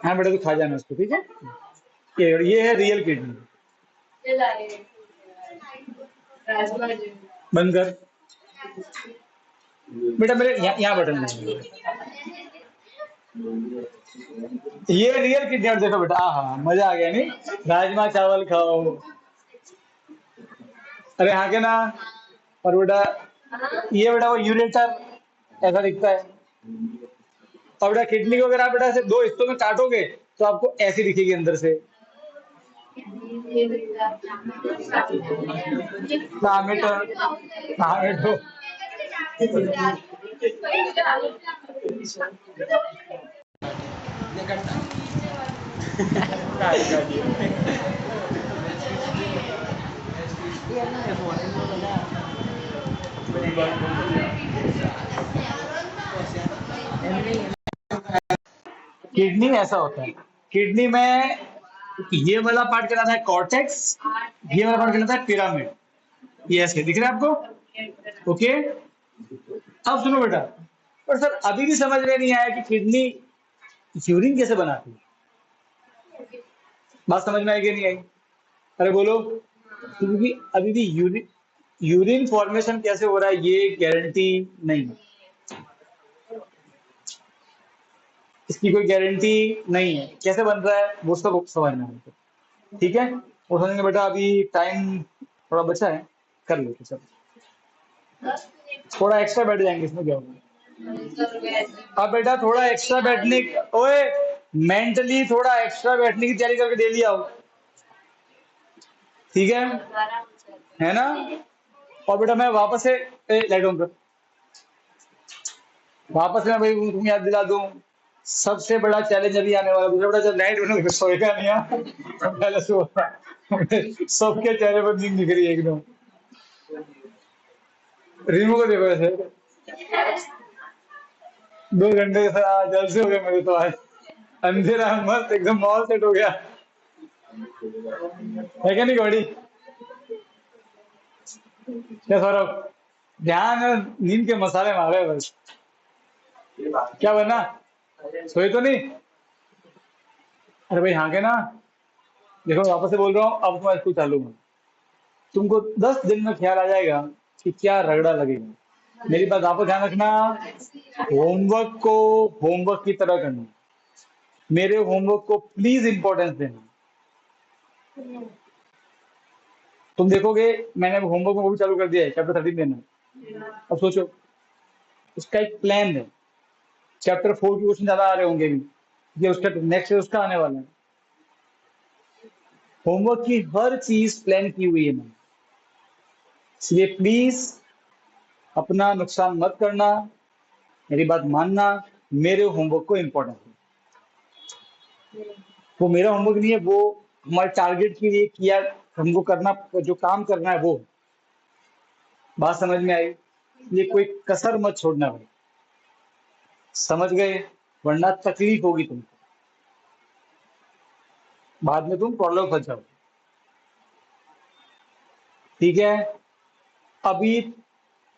हाँ बेटा, तो खा जाना उसको, ठीक है। ये है रियल किडनी। बंद कर बेटा, मेरे यहाँ बटन है। ये रियल किडनी, और देखो बेटा, हाँ मजा आ गया नहीं। राजमा चावल खाओ। अरे हाँ के ना। और बेटा, ये बेटा वो यूरेटर ऐसा दिखता है। और बेटा किडनी को अगर आप बेटा ऐसे दो हिस्सों में काटोगे तो आपको ऐसी दिखेगी अंदर से। Tomato, tomato. किडनी ऐसा होता है। किडनी में ये वाला पार्ट कहलाता है कॉर्टेक्स, ये वाला पार्ट कहलाता है पिरामिड। ये ऐसे दिख रहा है आपको? ओके। अब सुनो बेटा, पर सर अभी भी समझ में नहीं आया कि किडनी यूरिन कैसे बनाती है। बात समझ में आई कि नहीं आई? अरे बोलो। क्योंकि अभी भी यूरिन यूरिन फॉर्मेशन कैसे हो रहा है ये गारंटी नहीं है। इसकी कोई गारंटी नहीं है, कैसे बन रहा है वो सब समझना है। ठीक है, वो समझेंगे बेटा। अभी टाइम थोड़ा बचा है, कर लेते चलो। थोड़ा एक्स्ट्रा बैठ जाएंगे, इसमें क्या होगा। अब बेटा थोड़ा एक्स्ट्रा बैठने, ओए, मेंटली थोड़ा एक्स्ट्रा बैठने की तैयारी करके डेली आओ, ठीक है ना। और बेटा मैं वापस से लाइट ऑन कर, वापस से मैं भाई तुम याद दिला दूं। सबसे बड़ा चैलेंज अभी आने वाला, दूसरा बड़ा, जब लाइट बनो सोएगा नहीं पहले सो। सबके चेहरे पर नींद दिख रही है एकदम। रीमू को देखो ऐसे, 2 घंटे से आज जल्द से हो गए मेरे तो आज। अंधेरा मस्त एकदम मॉल सेट हो गया है क्या नहीं गाड़ी? क्या सौरभ, ध्यान है, नींद के मसाले मारे बस। क्या बना, सोए तो नहीं? अरे भाई हाँ के ना। देखो वापस से बोल रहा हूँ, अब तुम्हारा स्कूल चालू है। तुमको 10 दिन में ख्याल आ जाएगा कि क्या रगड़ा लगेगा। मेरी बात आपको ध्यान रखना, होमवर्क को होमवर्क की तरह करना। मेरे होमवर्क को प्लीज इंपॉर्टेंस देना। तुम देखोगे, मैंने अब होमवर्क में वो भी चालू कर दिया है, चैप्टर 13 देना। अब सोचो, उसका एक प्लान है। चैप्टर 4 के क्वेश्चन ज्यादा आ रहे होंगे भी, ये उसका नेक्स्ट उसका आने वाला है। होमवर्क की हर चीज प्लान की हुई है मैंने, इसलिए प्लीज अपना नुकसान मत करना, मेरी बात मानना। मेरे होमवर्क को इम्पोर्टेंस है। वो मेरा होमवर्क नहीं है, वो हमारे टारगेट के लिए किया, हमको करना, जो काम करना है वो। बात समझ में आई? ये कोई कसर मत छोड़ना भाई, समझ गए? वरना तकलीफ होगी तुमको, बाद में तुम प्रॉब्लम फंस जाओ। ठीक है। अभी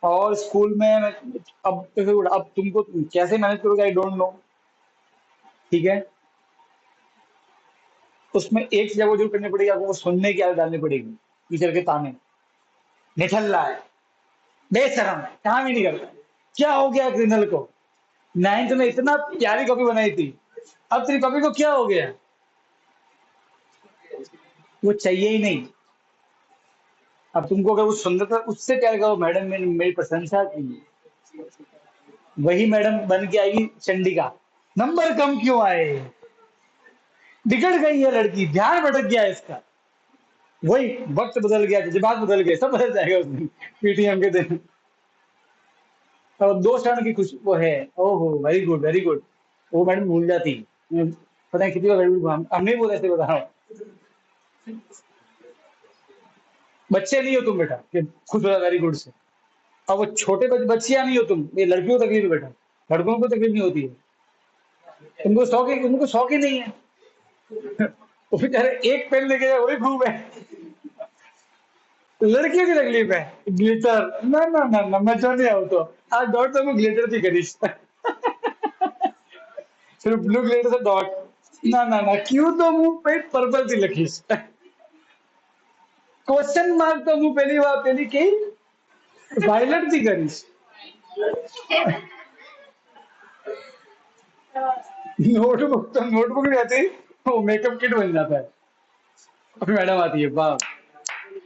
और स्कूल में अब देखो, अब तुमको कैसे मैनेज करोगे आई डोंट नो। ठीक है, उसमें एक चीज आपको जरूर करनी पड़ेगी, आपको वो सुनने की आदत डालनी पड़ेगी। टीचर के ताने, निठल्ला है, बेशरम है, काम ही नहीं करता, क्या हो गया क्रिमिनल को, 9th में इतना प्यारी कॉपी बनाई थी, अब तेरी कॉपी को क्या हो गया। वो चाहिए ही नहीं। अब तुमको अगर वो सुंदर था, उससे प्यार करो, मैडम मैंने मेरी प्रशंसा की, वही मैडम बन के आएगी चंडिका। नंबर कम क्यों आए, बिगड़ गई है लड़की, ध्यान भटक गया है इसका। वही वक्त बदल गया, जज्बात बदल गए, सब बदल जाएगा उस दिन, पीटीएम के दिन। और 2 क्षण की खुशी वो है। ओहो, वेरी गुड वेरी गुड। वो मैडम भूल जाती, पता है कितनी बार वेरी गुड, हम नहीं बोले, ऐसे बता रहा हूँ। बच्चे नहीं हो तुम बेटा कि खुश हो वेरी गुड से। अब वो छोटे बच्चियां नहीं हो तुम, ये लड़कियों को तकलीफ है बेटा, लड़कों को तकलीफ नहीं होती है। तुमको शौक ही नहीं है। वो बेचारे एक पेन लेके जाए वही खूब है। लड़कियों की तकलीफ है ग्लिटर, ना ना ना ना, मैं जो नहीं आऊ तो आज डॉट तो मैं ग्लिटर थी करीश। सिर्फ ब्लू ग्लिटर से डॉट। ના ના ના, ક્યુ તો હું પર્પલ થી લખીશ. ક્વેશ્ચન માર્ક તો હું પેલી વાર પેલી કઈ વાયલેટ થી કરીશ. नोटबुक तो नोटबुक नहीं आती, वो मेकअप किट बन जाता है. अभी मैडम आती है, वाह,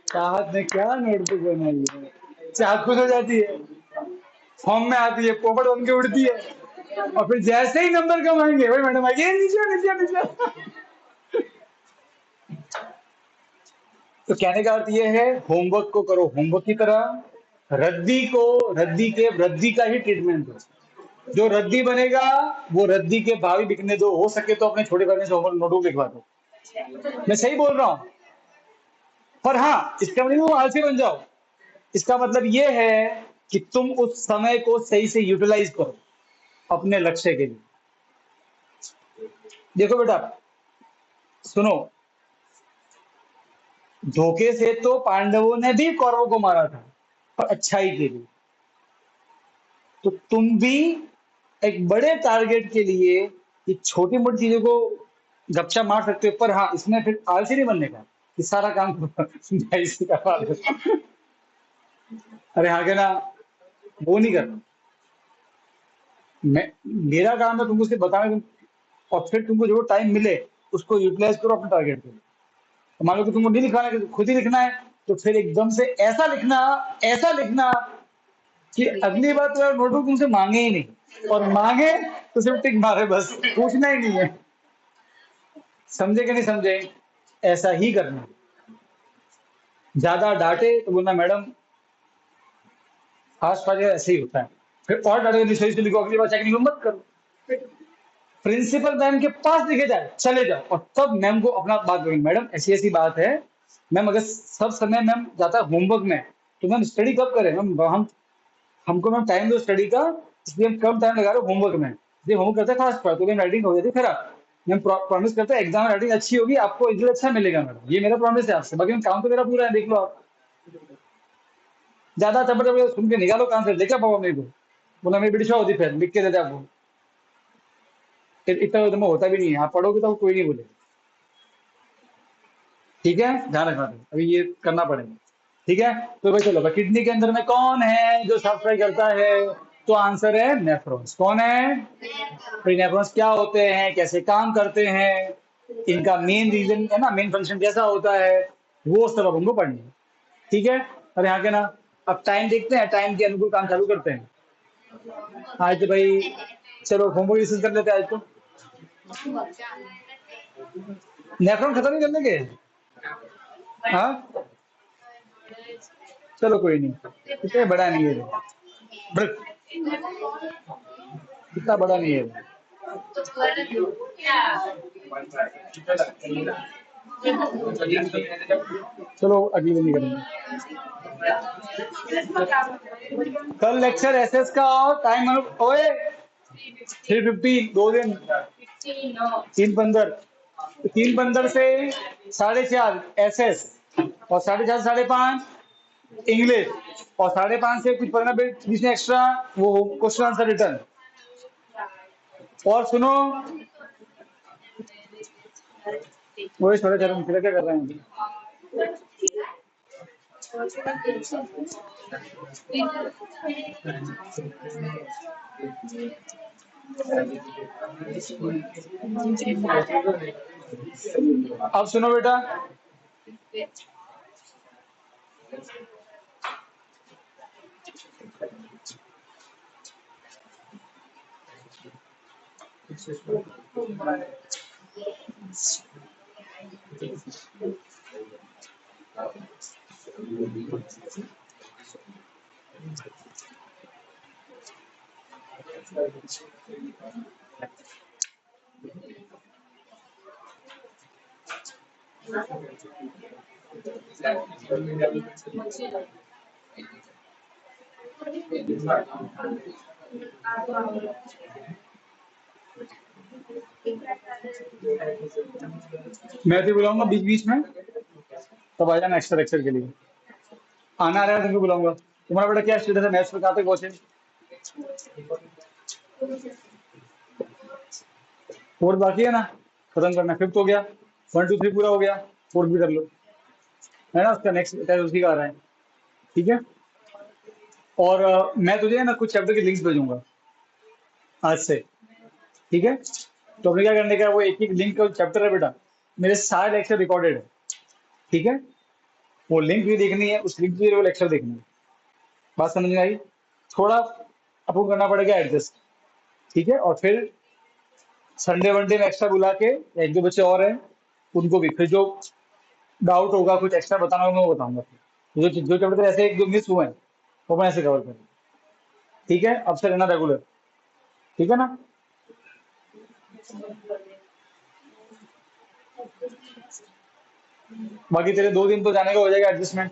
चाहत ने क्या नोटबुक बनाई है. चाहत खुद हो जाती है, फॉर्म में आती है, पोपट बन के उड़ती है, और फिर जैसे ही नंबर कम आएंगे वही मैडम आएगी, "ये नीचे नीचे नीचे." तो कहने का अर्थ ये है, होमवर्क को करो होमवर्क की तरह, रद्दी को रद्दी के वृद्धि का ही ट्रीटमेंट दो. जो रद्दी बनेगा वो रद्दी के भावी बिकने दो. हो सके तो अपने छोटे भाई से होमवर्क नोटबुक लिखवा दो. मैं सही बोल रहा हूँ. पर हाँ, इसका मतलब वो आलसी बन जाओ. इसका मतलब ये है कि तुम उस समय को सही से यूटिलाइज करो अपने लक्ष्य के लिए. देखो बेटा, सुनो, धोखे से तो पांडवों ने भी कौरवों को मारा था, पर अच्छाई के लिए. तो तुम भी एक बड़े टारगेट के लिए ये छोटी मोटी चीजों को गपशा मार सकते हो, पर हाँ, इसमें फिर आलसी नहीं बनने का कि सारा काम भाई से करवा दो. अरे हाँ, के ना, वो नहीं करना. मैं मेरा काम है तुमको सिर्फ बताना, और फिर तुमको जो टाइम मिले उसको यूटिलाइज करो अपने टारगेट पे. तो मान लो कि तुमको नहीं लिखवाना है, खुद ही लिखना है, तो फिर एकदम से ऐसा लिखना कि अगली बार तो यार नोटबुक तुमसे मांगे ही नहीं, और मांगे तो सिर्फ टिक मारे, बस पूछना ही नहीं है. समझे कि नहीं समझे? ऐसा ही करना. ज्यादा डांटे तो बोलना मैडम फास्ट फास्ट ऐसे ही होता है. फिर और डांटे तो सही से लिखो, अगली बार चेकिंग मत करो. प्रिंसिपल मैम के पास लिखे जाए, चले जाओ, और तब मैम को अपना बात करेंगे, मैडम ऐसी ऐसी बात है. मैम अगर सब समय मैम जाता है होमवर्क में, तो मैम स्टडी कब करें मैम, हम हमको मैम टाइम दो स्टडी का, इसलिए हम कम टाइम लगा रहे हो होमवर्क में. ये होमवर्क करते हैं फास्ट तो मैम राइटिंग हो जाती है खराब. मैम प्रॉमिस करते हैं एग्जाम में राइटिंग अच्छी होगी, आपको रिजल्ट अच्छा मिलेगा मैडम, ये मेरा प्रॉमिस है आपसे. बाकी मैं काम तो मेरा पूरा है, देख लो आप. ज्यादा चपड़ चपड़ सुन के निकालो काम से, देखा पाओ मेरे को, बोला मेरी बिटिशा होती, फिर लिख के देते आपको. इतना तो होता भी नहीं है, आप पढ़ोगे तो कोई नहीं बोले. ठीक है, ध्यान रखना तुम. अभी ये करना पड़ेगा. ठीक है, तो भाई चलो, किडनी के अंदर में कौन है जो साफ सफाई करता है? तो आंसर है नेफ्रॉन्स. कौन है? तो नेफ्रॉन्स क्या होते हैं, कैसे काम करते हैं, इनका मेन रीजन है ना, मेन फंक्शन कैसा होता है, वो सब अब हमको पढ़नी है. ठीक है, अब यहाँ के ना, अब टाइम देखते हैं, टाइम के अनुकूल काम चालू करते हैं. आज तो भाई चलो होमवर्क डिस्कस कर लेते हैं आज तो. नेफ्रॉन खत्म नहीं करने के. हाँ, चलो कोई नहीं, इतना बड़ा नहीं है. बस, इतना बड़ा नहीं है. चलो अगली दिन करेंगे. कल लेक्चर एसएस का, और टाइम ओए 3:50, 2 दिन, 3:15. 3:15 से 4:30 एसएस, और 4:30 से 5:30 इंग्लिश, और 5:30 से कुछ 15 मिनट बीच में एक्स्ट्रा, वो क्वेश्चन आंसर रिटर्न. और सुनो, वो 4:30 फिर क्या कर रहे हैं? अब सुनो बेटा, मैं तो बुलाऊंगा बीच बीच में, तब आ जाना एक्स्ट्रा लेक्चर के लिए. आना रहेगा तुमको बुलाऊंगा. तुम्हारा बेटा क्या स्टेटस है, मैथ्स में कहाँ तक पहुंचे? फोर्थ बाकी है ना? खत्म करना है। फिफ्थ हो गया, 1 2 3 पूरा हो गया, फोर्थ भी कर लो, है ना। उसका नेक्स्ट टेस्ट उसी का आ रहा है, ठीक है। और मैं तुझे ना कुछ चैप्टर के लिंक्स भेजूंगा आज से, ठीक है। तो अपने क्या करने का है, वो एक एक लिंक का चैप्टर है बेटा, मेरे सारे लेक्चर रिकॉर्डेड है, ठीक है। वो लिंक भी देखनी है, उस लिंक पे वो लेक्चर देखनी है। बात समझ में आई? थोड़ा अप्रूव करना पड़ेगा एडजस्ट, ठीक है। और फिर संडे वनडे में एक्स्ट्रा बुला के, एक दो बच्चे और हैं उनको भी, फिर जो डाउट होगा कुछ एक्स्ट्रा बताना होगा मैं वो बताऊंगा। जो चैप्टर ऐसे एक दो मिस हुए हैं वो मैं ऐसे कवर करूँ, ठीक है। अब से रहना रेगुलर, ठीक है ना। बाकी तेरे 2 दिन तो जाने का हो जाएगा एडजस्टमेंट,